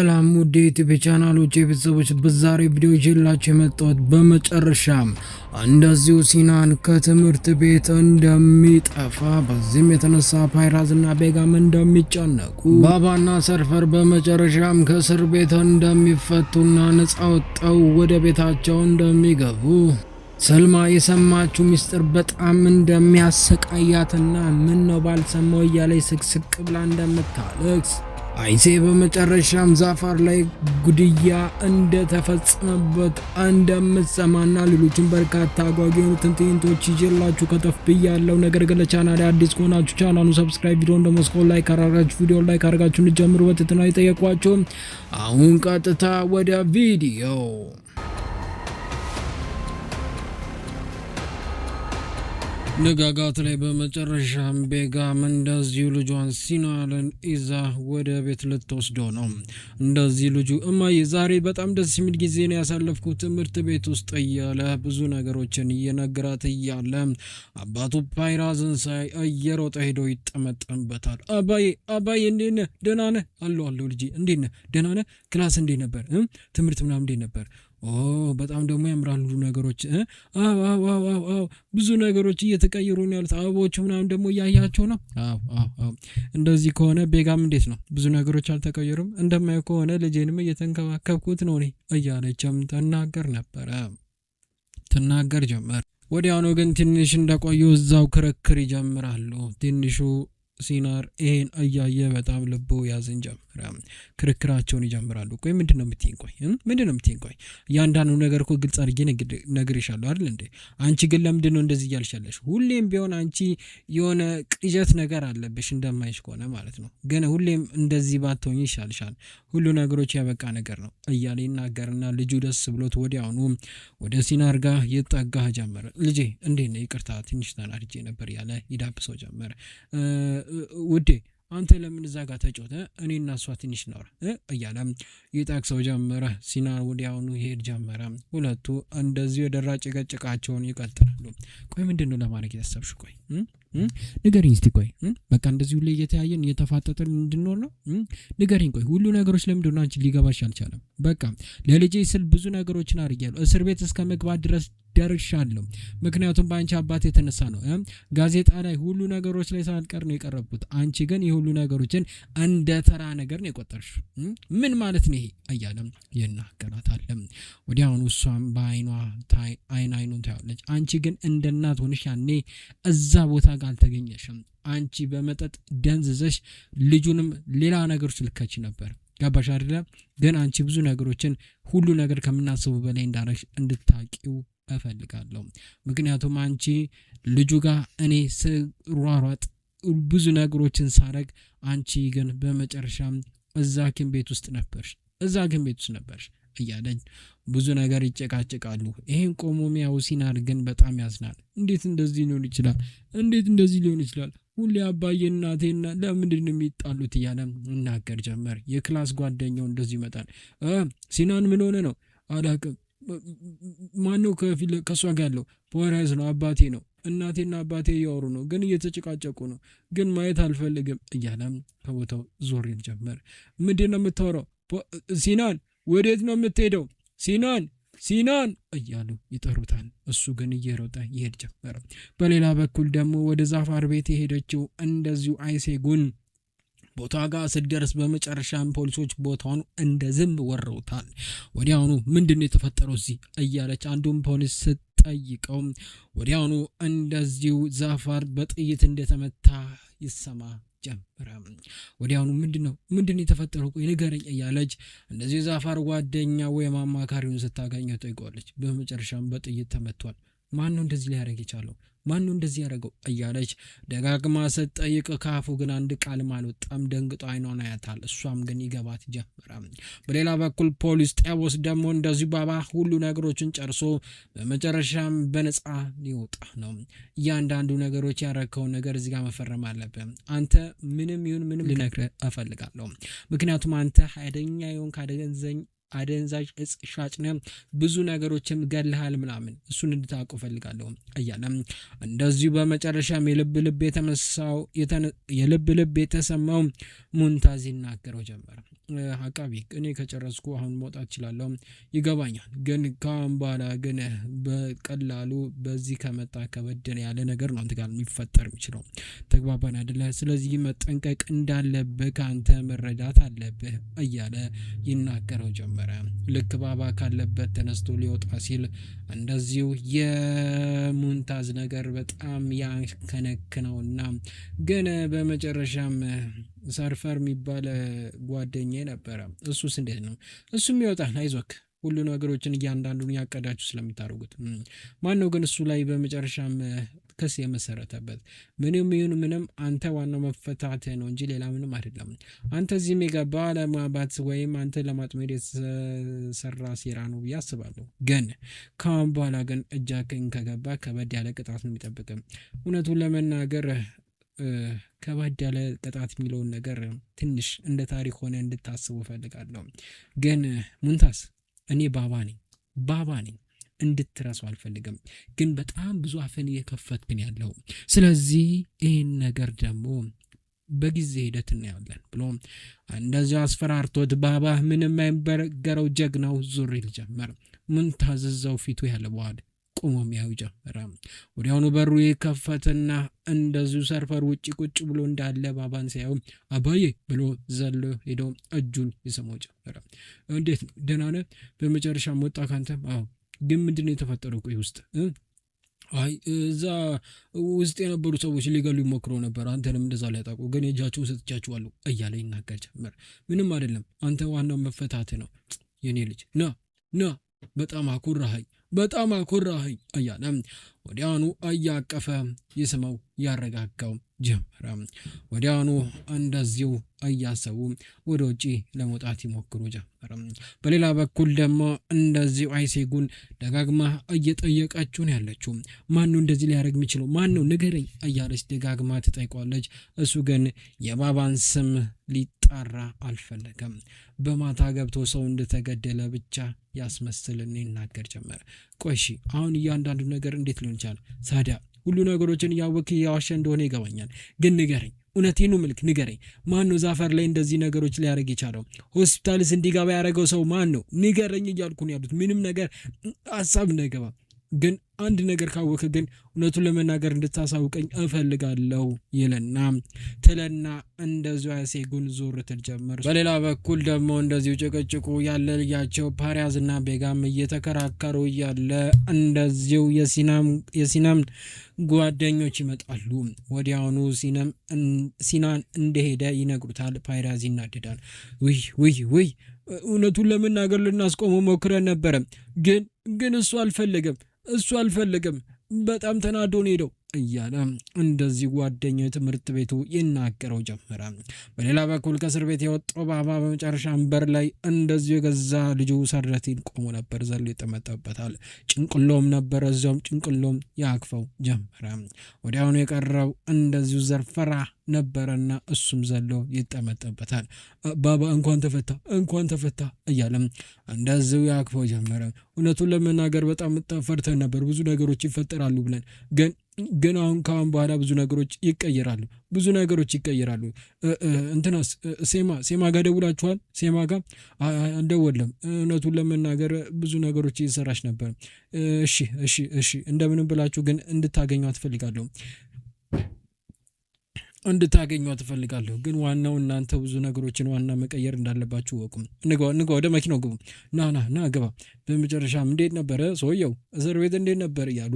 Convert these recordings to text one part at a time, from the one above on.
ሰላም ውድ የዩቲዩብ ቻናሎች ቤተሰቦች፣ በዛሬ ቪዲዮ ይዤላችሁ የመጣሁት በመጨረሻም እንደዚሁ ሲናን ከትምህርት ቤት እንደሚጠፋ በዚህም የተነሳ ፓይራዝ እና ቤጋም እንደሚጨነቁ ባባና ሰርፈር በመጨረሻም ከእስር ቤት እንደሚፈቱና ነፃ ወጥተው ወደ ቤታቸው እንደሚገቡ ሰልማ የሰማችው ሚስጥር በጣም እንደሚያሰቃያትና ምን ነው ባልሰማው እያለች ስቅስቅ ብላ እንደምታለቅስ አይሴ በመጨረሻም ዛፋር ላይ ጉድያ እንደተፈጸመበት እንደምትሰማና ሌሎችን በርካታ አጓጊ የሆኑትን ትዕይንቶች ይዤላችሁ ከተፍ ብያለሁ። ነገር ግን ለቻናሌ አዲስ ከሆናችሁ ቻናሉን ሰብስክራይብ፣ ቪዲዮውን ደግሞ እስካሁን ላይክ አድርጋችሁ ቪዲዮውን ላይክ አድርጋችሁ እንድትጀምሩ በትህትና እየጠየቅኳችሁ አሁን ቀጥታ ወደ ቪዲዮ ንጋጋት ላይ በመጨረሻም ቤጋም እንደዚሁ ልጇን ሲናልን ይዛ ወደ ቤት ልትወስደው ነው። እንደዚህ ልጁ እማዬ ዛሬ በጣም ደስ የሚል ጊዜ ነው ያሳለፍኩት ትምህርት ቤት ውስጥ እያለ ብዙ ነገሮችን እየነገራት እያለ አባቱ ፓይራዝን ሳይ እየሮጠ ሄዶ ይጠመጠምበታል። አባዬ እንዴት ነህ? ደህና ነህ? አለሁ ልጄ እንዴት ነህ? ደህና ነህ? ክላስ እንዴት ነበር? ትምህርት ምናምን እንዴት ነበር? በጣም ደግሞ ያምራሉ ነገሮች። ብዙ ነገሮች እየተቀየሩ ነው ያሉት። አበቦች ምናምን ደግሞ እያያቸው ነው። እንደዚህ ከሆነ ቤጋም እንዴት ነው? ብዙ ነገሮች አልተቀየሩም? እንደማየው ከሆነ ልጄንም እየተንከባከብኩት ነው እኔ እያለችም ትናገር ጀመር። ወዲያውኑ ግን ትንሽ እንደቆዩ እዛው ክርክር ይጀምራሉ። ትንሹ ሲናር ይሄን እያየ በጣም ልቦ ያዝን ጀመረ። ክርክራቸውን ይጀምራሉ። ቆይ ምንድነው የምትይኝ? ቆይ እያንዳንዱ ነገር እኮ ግልጽ አድርጌ ነግሬሻለሁ አይደል እንዴ? አንቺ ግን ለምንድነው እንደዚህ እያልሻለሽ? ሁሌም ቢሆን አንቺ የሆነ ቅዠት ነገር አለብሽ እንደማይሽ ከሆነ ማለት ነው። ግን ሁሌም እንደዚህ ባትሆኝ ይሻልሻል። ሁሉ ነገሮች ያበቃ ነገር ነው እያለ ይናገርና ልጁ ደስ ብሎት ወዲያውኑ ወደ ሲናር ጋር ይጠጋ ጀመረ። ልጄ እንዴት ነው? ይቅርታ ትንሽ ተናድጄ ነበር ያለ ይዳብሰው ጀመረ። ውዴ አንተ ለምን እዛ ጋር ተጫወተ? እኔና እሷ ትንሽ ነውራ እያለ ይጠቅሰው ጀመረ። ሲናር ወዲያውኑ ይሄድ ጀመረ። ሁለቱ እንደዚህ የደራ ጭቅጭቃቸውን ይቀጥላሉ። ቆይ ምንድነው ለማድረግ ያሰብሽ? ቆይ ንገሪኝ እስቲ። ቆይ በቃ እንደዚህ ሁሌ እየተያየን እየተፋጠጠን እንድንኖር ነው? ንገሪኝ። ቆይ ሁሉ ነገሮች ለምንድነው አንቺ ሊገባሽ አልቻለም? በቃ ለልጄ ስል ብዙ ነገሮችን አድርጌያለሁ። እስር ቤት እስከ መግባት ድረስ ደርሻለሁ። ምክንያቱም በአንቺ አባት የተነሳ ነው። ጋዜጣ ላይ ሁሉ ነገሮች ላይ ሳልቀር ነው የቀረብኩት። አንቺ ግን የሁሉ ነገሮችን እንደ ተራ ነገር ነው የቆጠርሽ። ምን ማለት ነው ይሄ? እያለም ይናገራታል። ወዲያውኑ እሷም በአይኗ አይኑን ታያለች። አንቺ ግን እንደ እናት ሆነሽ ያኔ እዛ ቦታ ጋር አልተገኘሽም። አንቺ በመጠጥ ደንዝዘሽ ልጁንም ሌላ ነገሮች ልከች ነበር። ገባሽ አይደለ? ግን አንቺ ብዙ ነገሮችን ሁሉ ነገር ከምናስበው በላይ እንዳረግሽ እንድታቂው እፈልጋለሁ። ምክንያቱም አንቺ ልጁ ጋር እኔ ስሯሯጥ ብዙ ነገሮችን ሳረግ፣ አንቺ ግን በመጨረሻም እዛ ሐኪም ቤት ውስጥ ነበርሽ እያለኝ ብዙ ነገር ይጨቃጭቃሉ። ይሄን ቆሞ ሚያው ሲናር ግን በጣም ያዝናል። እንዴት እንደዚህ ሊሆን ይችላል? ሁሌ አባዬ እናቴና ለምንድን የሚጣሉት እያለ እናገር ጀመር። የክላስ ጓደኛው እንደዚህ ይመጣል። ሲናን ምን ሆነ ነው? አላቅም። ማነው ከሷ ጋር ያለው? ፓይራዝ ነው፣ አባቴ ነው። እናቴና አባቴ እያወሩ ነው፣ ግን እየተጨቃጨቁ ነው፣ ግን ማየት አልፈልግም እያለም ከቦታው ዞር ይል ጀመር። ምንድን ነው የምታወራው? ሲናን ወዴት ነው የምትሄደው? ሲናን እያሉ ይጠሩታል። እሱ ግን እየሮጠ ይሄድ ጀመረ። በሌላ በኩል ደግሞ ወደ ዛፋር ቤት የሄደችው እንደዚሁ አይሴጉን ቦታ ጋር ስትደርስ በመጨረሻም ፖሊሶች ቦታውን እንደ ዝም ወረውታል። ወዲያውኑ ምንድነው የተፈጠረው እዚህ እያለች አንዱን ፖሊስ ስትጠይቀው ወዲያውኑ እንደዚሁ ዛፋር በጥይት እንደተመታ ይሰማ ጀመረ። ወዲያውኑ ምንድነው የተፈጠረው? ቆይ ንገረኝ እያለች እንደዚህ ዛፋር ጓደኛ ወይም አማካሪውን ስታገኘው ጠይቋለች። በመጨረሻም በጥይት ተመቷል። ማን ነው እንደዚህ ሊያደርግ የቻለው? ማን ነው እንደዚህ ያደረገው እያለች ደጋግማ ስትጠይቅ ካፉ ግን አንድ ቃል አልወጣም። ደንግጦ አይኗን ያያታል። እሷም ግን ይገባት ጀመረ። በሌላ በኩል ፖሊስ ጤቦስ ደግሞ እንደዚሁ ባባ ሁሉ ነገሮችን ጨርሶ በመጨረሻም በነፃ ሊወጣ ነው። እያንዳንዱ ነገሮች ያረከው ነገር እዚህ ጋር መፈረም አለብህ። አንተ ምንም ይሁን ምንም ልነግርህ እፈልጋለሁ። ምክንያቱም አንተ ኃይለኛ ይሁን አደንዛዥ እጽ ሻጭ ነህ፣ ብዙ ነገሮችም ገለሃል ምናምን፣ እሱን እንድታውቁ ፈልጋለሁ እያለ እንደዚሁ በመጨረሻም የልብ ልብ የተሰማው ሙንታዝ ይናገረው ጀመረ። አቃቢ እኔ ከጨረስኩ አሁን መውጣት እችላለሁ ይገባኛል፣ ግን ካሁን በኋላ ግን በቀላሉ በዚህ ከመጣ ከበደን ያለ ነገር ነው አንተ ጋር የሚፈጠር የሚችለው። ተግባባን አይደለ? ስለዚህ መጠንቀቅ እንዳለብህ ካንተ መረዳት አለብህ እያለ ይናገረው ጀመረ። ልክ ባባ ካለበት ተነስቶ ሊወጣ ሲል እንደዚሁ የሙንታዝ ነገር በጣም ያከነክነውና ግን በመጨረሻም ሰርፈር የሚባል ጓደኛዬ ነበረ። እሱስ እንዴት ነው? እሱም ይወጣል፣ አይዞክ ሁሉ ነገሮችን እያንዳንዱን ያቀዳችሁ ስለምታደርጉት። ማነው ግን እሱ ላይ በመጨረሻም ክስ የመሰረተበት? ምንም ይሁን ምንም አንተ ዋናው መፈታትህ ነው እንጂ ሌላ ምንም አይደለም። አንተ እዚህም የገባ ለማባት ወይም አንተ ለማጥመድ የተሰራ ሴራ ነው ብዬ አስባለሁ። ግን ከአሁን በኋላ ግን እጃክን ከገባ ከበድ ያለ ቅጣት ነው የሚጠብቅም። እውነቱን ለመናገር ከባድ ያለ ቅጣት የሚለውን ነገር ትንሽ እንደ ታሪክ ሆነ እንድታስቡ እፈልጋለሁ። ግን ሙንታስ እኔ ባባ ነኝ እንድትረሱ አልፈልግም። ግን በጣም ብዙ አፈን እየከፈትክን ያለው፣ ስለዚህ ይህን ነገር ደግሞ በጊዜ ሂደት እናያለን ብሎ እንደዚያ አስፈራርቶት ባባ ምንም አይበገረው ጀግናው ዙር ይል ጀመር። ሙንታዝ እዛው ፊቱ ያለበዋል ቆሞ የሚያዩ ጀመረ። ወዲያውኑ በሩ የከፈተና እንደዚሁ ሰርፈር ውጭ ቁጭ ብሎ እንዳለ ባባን ሲያየው አባዬ ብሎ ዘሎ ሄዶ እጁን ይስመው ጀመረ። እንዴት ነው ደህና ነህ? በመጨረሻ ወጣ ካንተ? አዎ። ግን ምንድነው የተፈጠረው? ቆይ ውስጥ አይ እዛ ውስጥ የነበሩ ሰዎች ሊገሉ ይሞክሩ ነበር፣ አንተንም እንደዛ ሊያጣቁ፣ ግን እጃቸውን ሰጥቻቸዋለሁ እያለ ይናገር ጀመር። ምንም አይደለም፣ አንተ ዋናው መፈታት ነው የኔ ልጅ። ና በጣም አኮራኸኝ እያለ ወዲያውኑ እያቀፈ ይስመው ያረጋጋው ጀመረ። ወዲያውኑ እንደዚሁ እያሰቡ ወደ ውጪ ለመውጣት ይሞክሩ ጀመረ። በሌላ በኩል ደግሞ እንደዚሁ አይሴጉን ደጋግማ እየጠየቀችው ነው ያለችው። ማነው እንደዚህ ሊያደርግ የሚችለው? ማነው ንገረኝ እያለች ደጋግማ ትጠይቋለች። እሱ ግን የባባን ስም ሊጣራ አልፈለገም። በማታ ገብቶ ሰው እንደተገደለ ብቻ ያስመስልና ይናገር ጀመረ። ቆይሺ አሁን እያንዳንዱ ነገር እንዴት ሊሆን ይችላል? ሳዲያ ሁሉ ነገሮችን እያወክ እያዋሸ እንደሆነ ይገባኛል፣ ግን ንገረኝ፣ እውነቴን ነው ምልክ ንገረኝ። ማን ነው ዛፈር ላይ እንደዚህ ነገሮች ሊያደርግ የቻለው? ሆስፒታልስ እንዲገባ ያደረገው ሰው ማን ነው? ንገረኝ እያልኩ ነው ያሉት። ምንም ነገር ሀሳብ እንዳይገባ ግን አንድ ነገር ካወክ ግን እውነቱን ለመናገር እንድታሳውቀኝ እፈልጋለሁ ይልና ትለና እንደዚሁ አይሴጉን ዞር ትል ጀመር። በሌላ በኩል ደግሞ እንደዚሁ ጭቅጭቁ ያለ ልያቸው ፓሪያዝና ቤጋም እየተከራከሩ እያለ እንደዚሁ የሲናም ጓደኞች ይመጣሉ። ወዲያውኑ ሲናን እንደሄደ ይነግሩታል። ፓሪያዝ ይናደዳል። ውይ እውነቱን ለመናገር ልናስቆመው ሞክረን ነበረ፣ ግን እሱ አልፈለገም በጣም ተናዶ ነው ሄደው እያለ እንደዚህ ጓደኛው ትምህርት ቤቱ ይናገረው ጀመረ። በሌላ በኩል ከእስር ቤት የወጣው ባባ በመጨረሻ በር ላይ እንደዚሁ የገዛ ልጁ ሰረቲን ቆሞ ነበር። ዘሎ ይጠመጠበታል። ጭንቅሎም ነበረ፣ እዚያውም ጭንቅሎም ያክፈው ጀመረ። ወዲያውኑ የቀረው እንደዚሁ ዘርፈራ ነበረና እሱም ዘሎ ይጠመጠበታል። ባባ እንኳን ተፈታ እያለም እንደዚሁ ያክፈው ጀመረ። እውነቱን ለመናገር በጣም ፈርተን ነበር፣ ብዙ ነገሮች ይፈጠራሉ ብለን ግን አሁን ካሁን በኋላ ብዙ ነገሮች ይቀየራሉ። እንትናስ ሴማ ጋር ደውላችኋል? ሴማ ጋር አልደወለም። እውነቱን ለመናገር ብዙ ነገሮች እየሰራች ነበር። እሺ እንደምንም ብላችሁ ግን እንድታገኟት ትፈልጋለሁ። ግን ዋናው እናንተ ብዙ ነገሮችን ዋና መቀየር እንዳለባችሁ ወቁም። ንጋ ወደ መኪናው ግቡ። ና ግባ። በመጨረሻም እንዴት ነበረ ሰውየው? እስር ቤት እንዴት ነበር እያሉ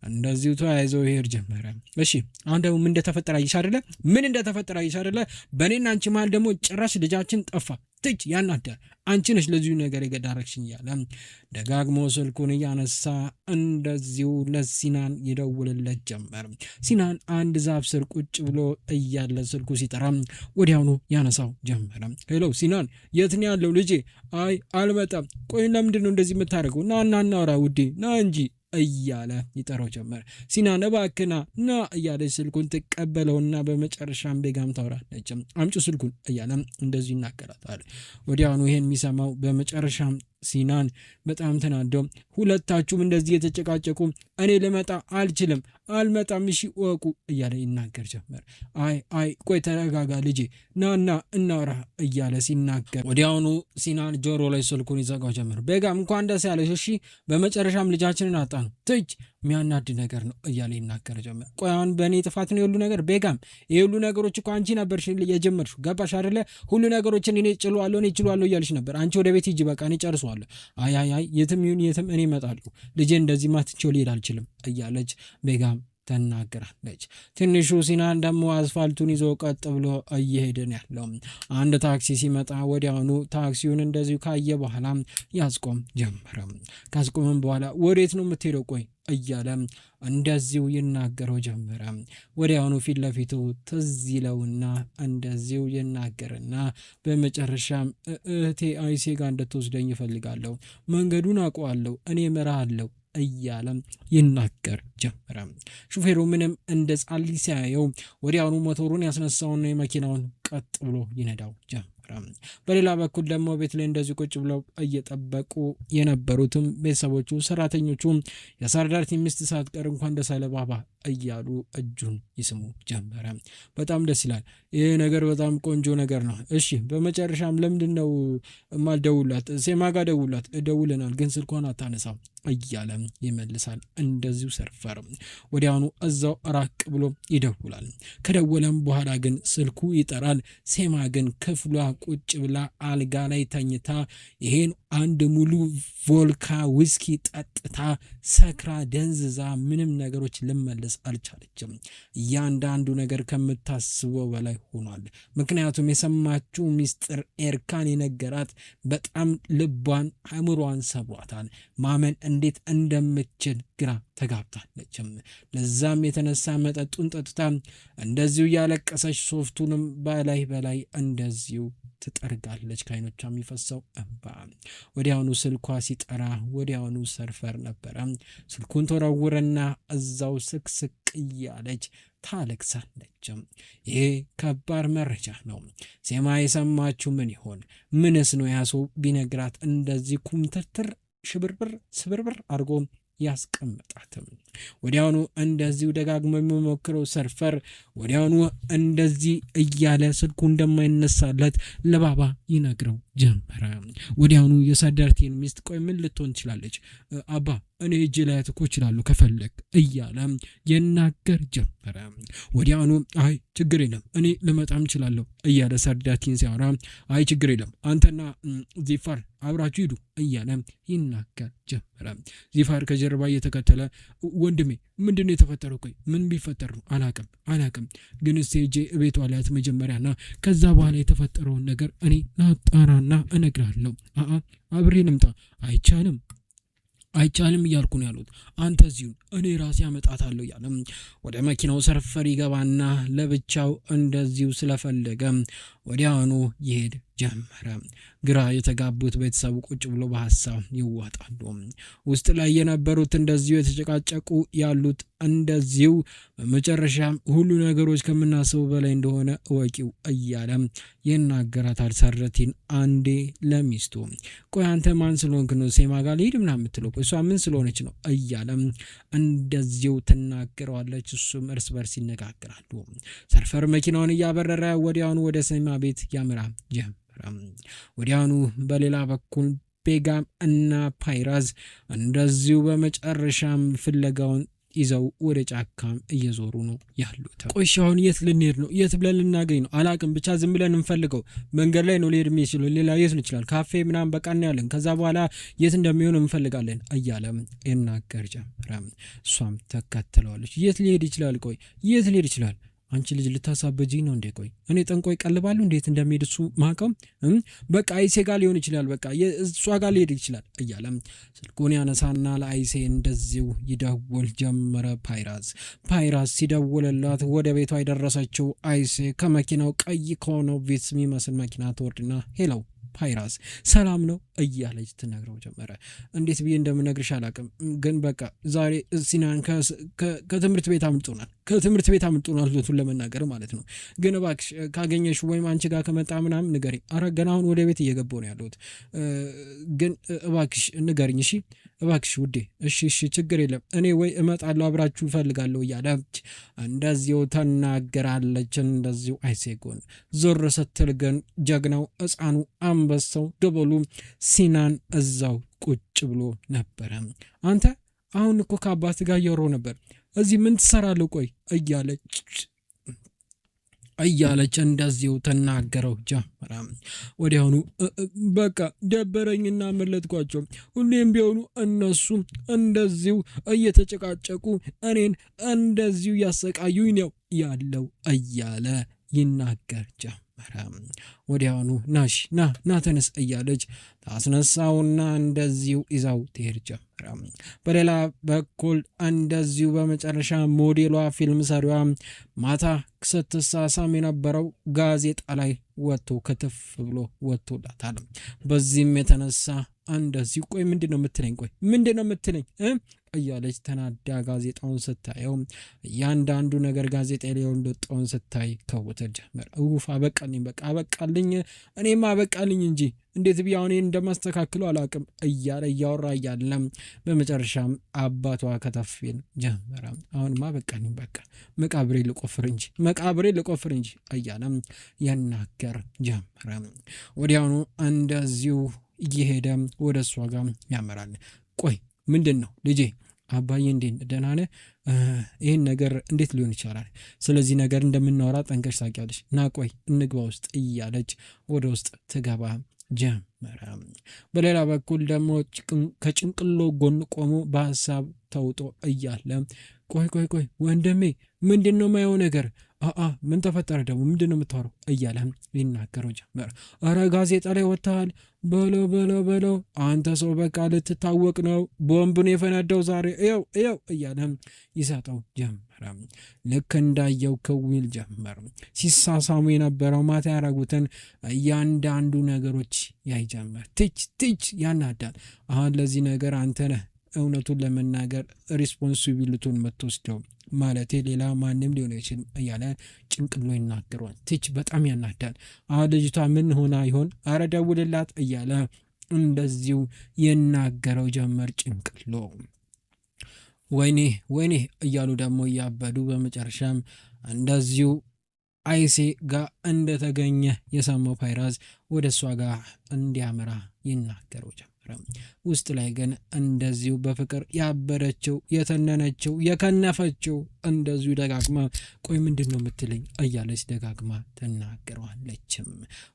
እንደዚሁ ተያይዘው ይሄድ ጀመረ። እሺ አሁን ደግሞ ምን እንደተፈጠረ አይሽ አይደለ? በእኔና አንቺ መሀል ደግሞ ጭራሽ ልጃችን ጠፋ። ትች ያናዳል። አንቺ ነሽ ለዚሁ ነገር የገዳረግሽኝ እያለ ደጋግሞ ስልኩን እያነሳ እንደዚሁ ለሲናን ይደውልለት ጀመር። ሲናን አንድ ዛፍ ስር ቁጭ ብሎ እያለ ስልኩ ሲጠራ ወዲያውኑ ያነሳው ጀመረ። ሄሎ ሲናን፣ የት ነው ያለው ልጄ? አይ አልመጣም። ቆይ ለምንድን ነው እንደዚህ የምታደርገው? ና እናውራ ውዴ፣ ና እንጂ እያለ ይጠራው ጀመር። ሲናን እባክህ ና እያለች ስልኩን ትቀበለውና በመጨረሻም ቤጋም ታወራለች። አምጪ ስልኩን እያለ እንደዚሁ ይናገራታል። ወዲያውኑ ይሄን የሚሰማው በመጨረሻም ሲናን በጣም ተናዶ ሁለታችሁም እንደዚህ የተጨቃጨቁ እኔ ልመጣ አልመጣም እሺ ወቁ እያለ ይናገር ጀመር። አይ ቆይ ተረጋጋ ልጄ ናና እናውራ እያለ ሲናገር ወዲያውኑ ሲናን ጆሮ ላይ ስልኩን ይዘጋው ጀመር። ቤጋም እንኳን ደስ ያለሽ እሺ በመጨረሻም ልጃችንን አጣን ትች የሚያናድ ነገር ነው እያለ ይናገር ጀመር። ቆይ አሁን በእኔ ጥፋት ነው የሁሉ ነገር? ቤጋም የሁሉ ነገሮች እኮ አንቺ ነበርሽ የጀመርሽው ገባሽ አይደለ? ሁሉ ነገሮችን እኔ ችሏለሁ እያልሽ ነበር። አንቺ ወደ ቤት ሂጂ በቃ እኔ ጨርሰዋለሁ። አይ የትም ይሁን የትም እኔ እመጣለሁ ልጄ እንደዚህ ማትቼው ሊሄድ አልችልም እያለች ቤጋም ተናገራለች። ትንሹ ሲናን ደግሞ አስፋልቱን ይዞ ቀጥ ብሎ እየሄደን ያለው አንድ ታክሲ ሲመጣ ወዲያውኑ ታክሲውን እንደዚሁ ካየ በኋላ ያስቆም ጀመረ። ካስቆመም በኋላ ወዴት ነው የምትሄደው ቆይ እያለ እንደዚሁ ይናገረው ጀመረ። ወዲያውኑ ፊት ለፊቱ ትዝ ይለውና እንደዚሁ ይናገርና በመጨረሻም እህቴ አይሴ ጋር እንድትወስደኝ እፈልጋለሁ፣ መንገዱን አውቀዋለሁ፣ እኔ እመራሃለሁ እያለ ይናገር ጀመረ። ሹፌሩ ምንም እንደ ጻሊ ሲያየው ወዲያውኑ ሞተሩን ያስነሳውና የመኪናውን ቀጥ ብሎ ይነዳው ጀመረ። በሌላ በኩል ደግሞ ቤት ላይ እንደዚህ ቁጭ ብለው እየጠበቁ የነበሩትም ቤተሰቦቹ ሰራተኞቹ የሰርዳር ሚስት ሳትቀር እንኳን ደስ አለ ባባ እያሉ እጁን ይስሙ ጀመረ። በጣም ደስ ይላል ይህ ነገር፣ በጣም ቆንጆ ነገር ነው። እሺ በመጨረሻም ለምንድን ነው ማልደውላት? ሴማጋ ደውለናል ግን ስልኳን አታነሳም እያለ ይመልሳል። እንደዚሁ ሰርፈር ወዲያውኑ እዛው ራቅ ብሎ ይደውላል። ከደወለም በኋላ ግን ስልኩ ይጠራል። ሴማ ግን ክፍሏ ቁጭ ብላ አልጋ ላይ ተኝታ ይሄን አንድ ሙሉ ቮልካ ዊስኪ ጠጥታ ሰክራ ደንዝዛ ምንም ነገሮች ልመለስ አልቻለችም። እያንዳንዱ ነገር ከምታስበው በላይ ሆኗል። ምክንያቱም የሰማችው ሚስጥር ኤርካን የነገራት በጣም ልቧን አእምሯን ሰብሯታል። ማመን እንዴት እንደምችል ግራ ተጋብታለችም። ለዛም የተነሳ መጠጡን ጠጥታ እንደዚሁ ያለቀሰች ሶፍቱንም በላይ እንደዚሁ ትጠርጋለች። ከዓይኖቿ የሚፈሰው እንባ። ወዲያውኑ ስልኳ ሲጠራ ወዲያውኑ ሰርፈር ነበረ። ስልኩን ተወረወረና እዛው ስቅስቅ እያለች ታለቅሳለች። ይሄ ከባድ መረጃ ነው። ሴማ የሰማችው ምን ይሆን? ምንስ ነው ያሶ ቢነግራት እንደዚህ ኩምትርትር ስብርብር አድርጎ ያስቀምጣትም? ወዲያውኑ እንደዚሁ ደጋግሞ የሚሞክረው ሰርፈር ወዲያውኑ እንደዚህ እያለ ስልኩ እንደማይነሳለት ለባባ ይነግረው ጀመረ። ወዲያውኑ የሰርዳርቲን ሚስት ቆይ ምን ልትሆን ትችላለች? አባ እኔ እጅ ላይ ተኮ ይችላሉ ከፈለግ እያለ የናገር ጀመረ። ወዲያውኑ አይ ችግር የለም እኔ ልመጣም ይችላለሁ እያለ ሰርዳርቲን ሲያወራ አይ ችግር የለም አንተና ዚፋር አብራችሁ ሂዱ እያለ ይናገር ጀመረ። ዚፋር ከጀርባ እየተከተለ ወንድሜ ምንድነው የተፈጠረው? ቆይ ምን ቢፈጠር ነው? አላቅም ግን ስቴጄ ቤቷ ላይ መጀመሪያና ከዛ በኋላ የተፈጠረውን ነገር እኔ ላጣራና እነግራለሁ። አብሬ ልምጣ? አይቻልም እያልኩ ነው ያሉት። አንተ እዚሁ እኔ ራሴ አመጣታለሁ እያለ ወደ መኪናው ሰርፈር ይገባና ለብቻው እንደዚሁ ስለፈለገ ወዲያውኑ ይሄድ ጀመረ። ግራ የተጋቡት ቤተሰቡ ቁጭ ብሎ በሐሳብ ይዋጣሉ። ውስጥ ላይ የነበሩት እንደዚሁ የተጨቃጨቁ ያሉት እንደዚሁ በመጨረሻም ሁሉ ነገሮች ከምናስበው በላይ እንደሆነ እወቂው እያለ ይናገራታል። ሰረቲን አንዴ ለሚስቱ ቆይ አንተ ማን ስለሆንክ ነው ሴማ ጋር ልሂድ ምናምን የምትለው? እሷ ምን ስለሆነች ነው እያለ እንደዚሁ ትናገረዋለች። እሱም እርስ በርስ ይነጋገራሉ። ሰርፈር መኪናውን እያበረረ ወዲያውኑ ወደ ሴማ ቤት ያምራ ጀመረ። ወዲያውኑ በሌላ በኩል ቤጋም እና ፓይራዝ እንደዚሁ በመጨረሻም ፍለጋውን ይዘው ወደ ጫካም እየዞሩ ነው ያሉት። ቆሻውን የት ልንሄድ ነው? የት ብለን ልናገኝ ነው? አላቅም ብቻ ዝም ብለን እንፈልገው። መንገድ ላይ ነው ሊሄድ የሚችለው። ሌላ የት ነው ይችላል? ካፌ ምናምን በቃ እናያለን። ከዛ በኋላ የት እንደሚሆን እንፈልጋለን እያለም ይናገር ጀመረ። እሷም ተከትለዋለች። የት ሊሄድ ይችላል? ቆይ የት ሊሄድ ይችላል? አንቺ ልጅ ልታሳበጂኝ ነው እንዴ? ቆይ እኔ ጠንቆይ ቀልባለሁ እንዴት እንደሚሄድ እሱ ማቀም በቃ አይሴ ጋር ሊሆን ይችላል። በቃ እሷ ጋር ሊሄድ ይችላል እያለም ስልኩን ያነሳና ለአይሴ እንደዚሁ ይደውል ጀመረ። ፓይራዝ ሲደውልላት ወደ ቤቷ የደረሰችው አይሴ ከመኪናው ቀይ ከሆነው ቪትስ የሚመስል መኪና ትወርድና ሄለው ፓይራዝ ሰላም ነው እያለች ትነግረው ጀመረ። እንዴት ብዬ እንደምነግርሽ አላቅም ግን በቃ ዛሬ ሲናን ከትምህርት ቤት አምልጦናል ከትምህርት ቤት አምልጦናል ለመናገር ማለት ነው። ግን እባክሽ ካገኘሽ ወይም አንቺ ጋር ከመጣ ምናምን ንገሪኝ። ኧረ ገና አሁን ወደ ቤት እየገባሁ ነው ያለሁት፣ ግን እባክሽ ንገሪኝ እሺ፣ እባክሽ ውዴ። እሺ ችግር የለም እኔ ወይ እመጣለሁ አብራችሁ እፈልጋለሁ እያለች እንደዚሁ ተናገራለች። እንደዚሁ አይሴጎን ዞር ስትል ግን ጀግናው ሕፃኑ አንበሳው ደበሉ ሲናን እዛው ቁጭ ብሎ ነበረ። አንተ አሁን እኮ ከአባት ጋር እያወራሁ ነበር፣ እዚህ ምን ትሰራለህ? ቆይ እያለች እንደዚሁ ተናገረው ጀመረ። ወዲያውኑ በቃ ደበረኝና መለጥኳቸው። ሁሌም ቢሆኑ እነሱ እንደዚሁ እየተጨቃጨቁ እኔን እንደዚሁ ያሰቃዩኝ ነው ያለው እያለ ይናገር ጀመረ። ወዲያውኑ ና ተነስ እያለች ታስነሳውና እንደዚሁ ይዛው ትሄድ ጀመረ። በሌላ በኩል እንደዚሁ በመጨረሻ ሞዴሏ ፊልም ሰሪዋ ማታ ስትሳሳም የነበረው ጋዜጣ ላይ ወጥቶ ክትፍ ብሎ ወጥቶላታል። በዚህም የተነሳ እንደዚህ ቆይ ምንድን ነው የምትለኝ እያለች ተናዳ ጋዜጣውን ስታየው እያንዳንዱ ነገር ጋዜጣ ላይ እንደወጣውን ስታይ ከወተር ጀመር። አበቃልኝ እኔማ አበቃልኝ እንጂ እንዴት ቢያውን እንደማስተካክለው አላውቅም እያለ እያወራ እያለ በመጨረሻም አባቷ ከተፊል ጀመረ። አሁንማ አበቃልኝ መቃብሬ ልቆፍር እንጂ እያለ ያናገር ጀመረ። ወዲያውኑ እንደዚሁ እየሄደ ወደ እሷ ጋር ያመራል። ቆይ ምንድን ነው ልጄ? አባዬ እንዴት ደህና ነህ? ይህን ነገር እንዴት ሊሆን ይችላል? ስለዚህ ነገር እንደምናወራ ጠንቀሽ ታውቂያለሽ። ና ቆይ እንግባ ውስጥ እያለች ወደ ውስጥ ትገባ ጀመረ። በሌላ በኩል ደግሞ ከጭንቅሎ ጎን ቆሞ በሀሳብ ተውጦ እያለ ቆይ ወንድሜ ምንድን ነው የማየው ነገር? ምን ተፈጠረ ደግሞ? ምንድን ነው የምታወራው? እያለ ሊናገረው ጀመረ። ኧረ ጋዜጣ ላይ ወጥተሃል፣ በለው አንተ ሰው በቃ ልትታወቅ ነው፣ ቦምብን የፈነዳው ዛሬ ይው እያለ ይሰጠው ጀመረ። ልክ እንዳየው ክዊል ጀመር። ሲሳሳሙ የነበረው ማታ ያረጉትን እያንዳንዱ ነገሮች ያይ ጀመር። ትች ያናዳል። አሁን ለዚህ ነገር አንተ ነህ እውነቱን ለመናገር ሪስፖንሲቢሊቲውን የምትወስደው፣ ማለቴ ሌላ ማንም ሊሆን ይችላል እያለ ጭንቅሎ ይናገሯል። ትች በጣም ያናዳል። አሁን ልጅቷ ምን ሆና ይሆን? አረ ደውልላት እያለ እንደዚሁ የናገረው ጀመር ጭንቅሎ። ወይኔ እያሉ ደግሞ እያበዱ በመጨረሻም እንደዚሁ አይሴ ጋር እንደተገኘ የሰማው ፓይራዝ ወደ እሷ ጋር እንዲያመራ ይናገረው ጀመረ። ውስጥ ላይ ግን እንደዚሁ በፍቅር ያበረችው የተነነችው የከነፈችው እንደዚሁ ደጋግማ ቆይ ምንድን ነው የምትለኝ እያለች ደጋግማ ትናገረዋለችም።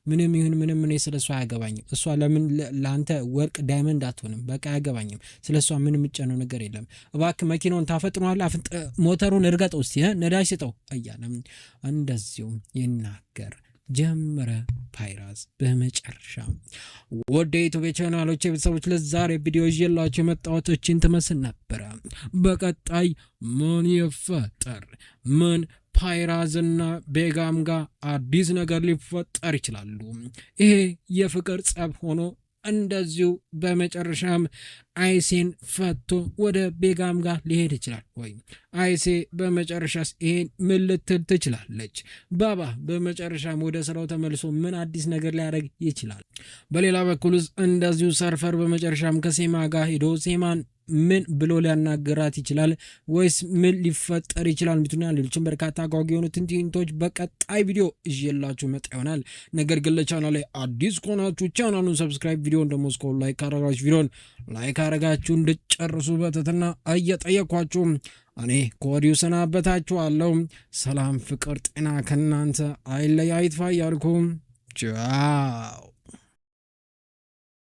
ምንም ይሁን ምንም እኔ ስለሷ አያገባኝም። እሷ ለምን ለአንተ ወርቅ ዳይመንድ አትሆንም? በቃ አያገባኝም። ስለሷ ምንም የምጨነው ነገር የለም። እባክህ መኪናውን ታፈጥነዋለህ፣ ሞተሩን እርገጠው እስቲ ነዳጅ ስጠው እያለም እንደዚሁ ይናገር ጀመረ ፓይራዝ። በመጨረሻ ወደ ዩቲዩብ ቻናሎች ቤተሰቦች ለዛሬ ቪዲዮ ይዤላችሁ የመጣሁት እቺን ትመስል ነበረ። በቀጣይ ምን ይፈጠር? ምን ፓይራዝና ቤጋም ጋር አዲስ ነገር ሊፈጠር ይችላሉ? ይሄ የፍቅር ጸብ ሆኖ እንደዚሁ በመጨረሻም አይሴን ፈቶ ወደ ቤጋም ጋር ሊሄድ ይችላል ወይ? አይሴ በመጨረሻስ ይሄን ምን ልትል ትችላለች? ባባ በመጨረሻም ወደ ስራው ተመልሶ ምን አዲስ ነገር ሊያደርግ ይችላል? በሌላ በኩል እንደዚሁ ሰርፈር በመጨረሻም ከሴማ ጋር ሄዶ ሴማን ምን ብሎ ሊያናገራት ይችላል? ወይስ ምን ሊፈጠር ይችላል? ምትና ሌሎችም በርካታ አጓጊ የሆኑ ትንትንቶች በቀጣይ ቪዲዮ ይዤላችሁ መጣ ይሆናል። ነገር ግን ለቻናል ላይ አዲስ ከሆናችሁ ቻናሉን ሰብስክራይብ፣ ቪዲዮን ደግሞ እስከ ላይክ አረጋችሁ ቪዲዮን ላይክ አረጋችሁ እንድጨርሱ በትህትና እየጠየኳችሁ እኔ ከወዲሁ ሰናበታችኋለሁ። ሰላም፣ ፍቅር፣ ጤና ከእናንተ አይለይ አይጥፋ እያልኩ ቻው።